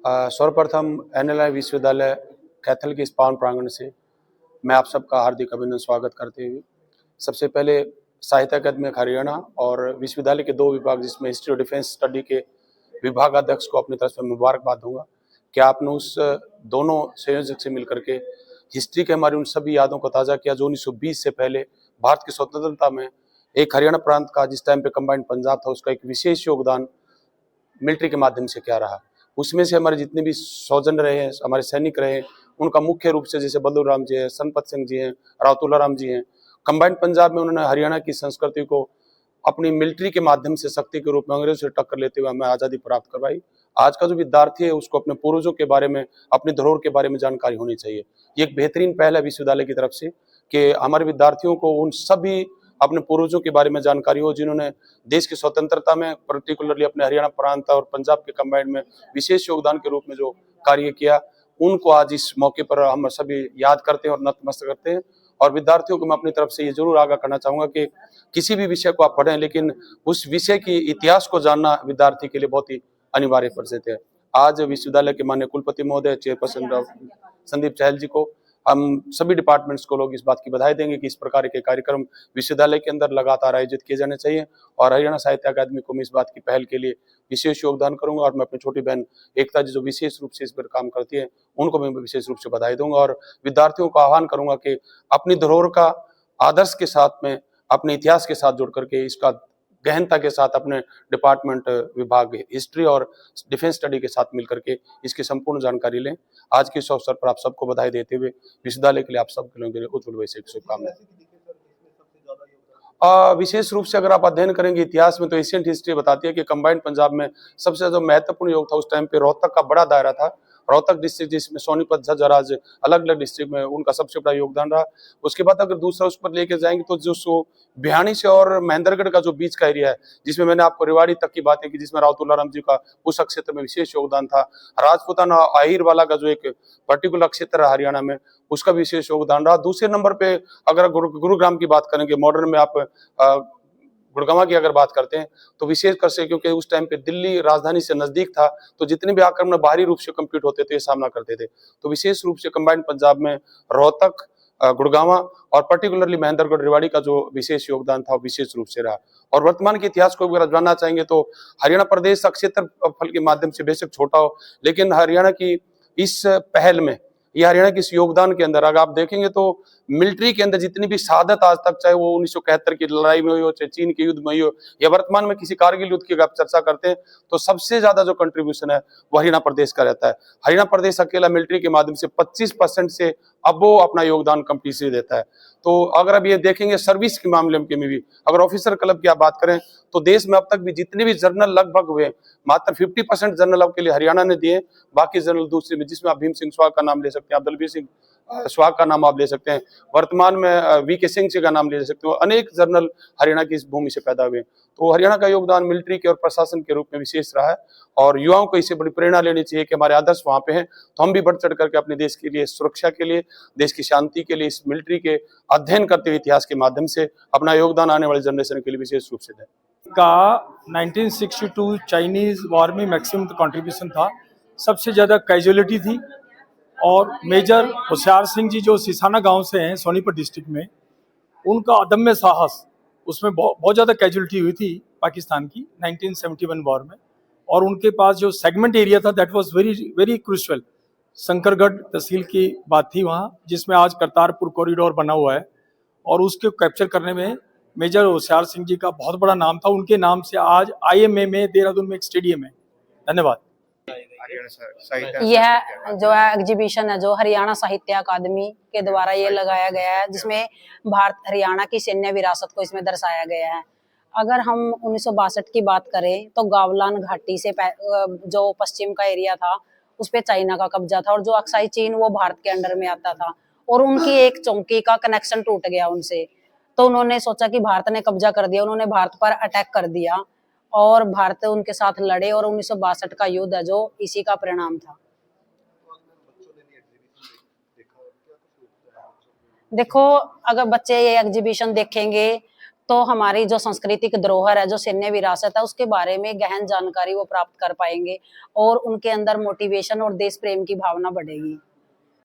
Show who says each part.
Speaker 1: सर्वप्रथम एनएलआई विश्वविद्यालय कैथल के इस पावन प्रांगण से मैं आप सबका हार्दिक अभिनंदन स्वागत करते हुए सबसे पहले साहित्य अकादमी हरियाणा और विश्वविद्यालय के दो विभाग जिसमें हिस्ट्री और डिफेंस स्टडी के विभागाध्यक्ष को अपनी तरफ से मुबारकबाद दूंगा कि आपने उस दोनों संयोजक से मिलकर के हिस्ट्री के हमारी उन सभी यादों को ताज़ा किया जो 1920 से पहले भारत की स्वतंत्रता में एक हरियाणा प्रांत का जिस टाइम पे कंबाइंड पंजाब था उसका एक विशेष योगदान मिलिट्री के माध्यम से क्या रहा। उसमें से हमारे जितने भी सौजन रहे हैं, हमारे सैनिक रहे हैं, उनका मुख्य रूप से जैसे बल्लू राम जी हैं, सनपत सिंह जी हैं, रावतुल्ला राम जी हैं, कंबाइंड पंजाब में उन्होंने हरियाणा की संस्कृति को अपनी मिलिट्री के माध्यम से शक्ति के रूप में अंग्रेजों से टक्कर लेते हुए हमें आज़ादी प्राप्त करवाई। आज का जो विद्यार्थी है उसको अपने पूर्वजों के बारे में, अपनी धरोहर के बारे में जानकारी होनी चाहिए। ये एक बेहतरीन पहल है विश्वविद्यालय की तरफ से कि हमारे विद्यार्थियों को उन सभी अपने पूर्वजों के बारे में जानकारी हो जिन्होंने देश की स्वतंत्रता में पर्टिकुलरली अपने हरियाणा प्रांत और पंजाब के कंबाइंड में विशेष योगदान के रूप में जो कार्य किया, उनको आज इस मौके पर हम सभी याद करते हैं और नतमस्तक करते हैं। और विद्यार्थियों को मैं अपनी तरफ से ये जरूर आगाह करना चाहूंगा कि किसी भी विषय को आप पढ़ें लेकिन उस विषय की इतिहास को जानना विद्यार्थी के लिए बहुत ही अनिवार्य परिस्थिति है। आज विश्वविद्यालय के माननीय कुलपति महोदय चेयरपर्सन संदीप चहल जी को हम सभी डिपार्टमेंट्स को लोग इस बात की बधाई देंगे कि इस प्रकार के कार्यक्रम विश्वविद्यालय के अंदर लगातार आयोजित किए जाने चाहिए। और हरियाणा साहित्य अकादमी को मैं इस बात की पहल के लिए विशेष योगदान करूंगा और मैं अपनी छोटी बहन एकता जी जो विशेष रूप से इस पर काम करती है उनको मैं विशेष रूप से बधाई दूंगा और विद्यार्थियों को आह्वान करूंगा कि अपनी धरोहर का आदर्श के साथ में अपने इतिहास के साथ जुड़ करके इसका गहनता के साथ अपने डिपार्टमेंट विभाग हिस्ट्री और डिफेंस स्टडी के साथ मिलकर के इसकी संपूर्ण जानकारी लें। आज के इस अवसर पर आप सबको बधाई देते हुए विश्वविद्यालय के लिए आप सब लोगों के लिए उज्ज्वल भविष्य की शुभकामनाएं। विशेष रूप से अगर आप अध्ययन करेंगे इतिहास में तो एशियंट हिस्ट्री बताती है कि कंबाइंड पंजाब में सबसे जो महत्वपूर्ण योग था उस टाइम पे रोहतक का बड़ा दायरा था। रोहतक डिस्ट्रिक्ट जिसमें सोनीपत झज्जर आज अलग अलग डिस्ट्रिक्ट में उनका सबसे बड़ा योगदान रहा। उसके बाद अगर दूसरा उस पर लेके जाएंगे तो जो भिवानी से और महेंद्रगढ़ का जो बीच का एरिया है जिसमें मैंने आपको रेवाड़ी तक की बातें की जिसमें रावतुल्ला राम जी का उस क्षेत्र में विशेष योगदान था। राजपूताना आहिर वाला का जो एक पर्टिकुलर क्षेत्र है हरियाणा में उसका विशेष योगदान रहा। दूसरे नंबर पे अगर गुरुग्राम की बात करेंगे मॉडर्न में आप गुड़गांव की अगर बात करते हैं तो विशेष कर से क्योंकि उस टाइम पे दिल्ली राजधानी से नजदीक था तो जितने भी आक्रमण बाहरी रूप से कंप्लीट होते थे सामना करते थे। तो विशेष रूप से कंबाइंड पंजाब में रोहतक, गुड़गांव और पर्टिकुलरली महेंद्रगढ़ रेवाड़ी का जो विशेष योगदान था विशेष रूप से रहा। और वर्तमान के इतिहास को अगर जानना चाहेंगे तो हरियाणा प्रदेश का क्षेत्रफल के माध्यम से बेशक छोटा हो लेकिन हरियाणा की इस पहल में ये हरियाणा के इस योगदान के अंदर अगर आप देखेंगे तो मिलिट्री के अंदर जितनी भी शहादत आज तक चाहे वो 1971 की लड़ाई में हो चाहे चीन के युद्ध में हो या वर्तमान में किसी कारगिल युद्ध की अगर आप चर्चा करते हैं तो सबसे ज्यादा जो कंट्रीब्यूशन है वो हरियाणा प्रदेश का रहता है। हरियाणा प्रदेश अकेला मिलिट्री के माध्यम से 25% से अब वो अपना योगदान कंपनी देता है। तो अगर अब ये देखेंगे सर्विस के मामले में भी अगर ऑफिसर क्लब की आप बात करें तो देश में अब तक भी जितने भी जर्नल लगभग हुए मात्र 50% जर्नल अब के लिए हरियाणा ने दिए, बाकी जर्नल दूसरे में जिसमें आप भीम सिंह स्वाग का नाम ले सकते हैं, आप दलबीर सिंह स्वाग का नाम आप ले सकते हैं, वर्तमान में वीके सिंह जी का नाम ले सकते हो। अनेक जर्नल हरियाणा की इस भूमि से पैदा हुए। तो हरियाणा का योगदान मिलिट्री के और प्रशासन के रूप में विशेष रहा है और युवाओं को इससे बड़ी प्रेरणा लेनी चाहिए कि हमारे आदर्श वहां पे हैं तो हम भी बढ़ चढ़ करके अपने देश के लिए, सुरक्षा के लिए, देश की शांति के लिए इस मिलिट्री के अध्ययन करते हुए इतिहास के माध्यम से अपना योगदान आने वाली जनरेशन के लिए विशेष रूप से दें।
Speaker 2: का 1962 चाइनीज वॉर में मैक्सिमम कंट्रीब्यूशन था, सबसे ज़्यादा कैजुअलिटी थी और मेजर होशियार सिंह जी जो सिसाना गांव से हैं सोनीपत डिस्ट्रिक्ट में, उनका अदम्य साहस उसमें बहुत ज़्यादा कैजुअलिटी हुई थी पाकिस्तान की 1971 वॉर में। और उनके पास जो सेगमेंट एरिया था that was very very crucial. Shankargarh tehsil की बात थी वहाँ जिसमें आज करतारपुर कॉरिडोर बना हुआ है और उसके कैप्चर करने में मेजर होशियार सिंह जी का बहुत बड़ा नाम था। उनके नाम से आज IMA में देहरादून में एक स्टेडियम है। धन्यवाद।
Speaker 3: यह जो है एग्जीबिशन है जो हरियाणा साहित्य अकादमी के द्वारा ये लगाया गया है जिसमें भारत हरियाणा की सैन्य विरासत को इसमें दर्शाया गया है। अगर हम 1962 की बात करें तो गावलान घाटी से जो पश्चिम का एरिया था उस पे चाइना का कब्जा था और जो अक्साई चीन वो भारत के अंडर में आता था और उनकी एक चौकी का कनेक्शन टूट गया उनसे। तो उन्होंने सोचा कि भारत ने कब्जा कर दिया, उन्होंने भारत पर अटैक कर दिया और भारत उनके साथ लड़े और 1962 का युद्ध है जो इसी का परिणाम था। देखो अगर बच्चे ये एग्जीबिशन देखेंगे तो हमारी जो सांस्कृतिक धरोहर है, जो सैन्य विरासत है, उसके बारे में गहन जानकारी वो प्राप्त कर पाएंगे और उनके अंदर मोटिवेशन और देश प्रेम की भावना बढ़ेगी।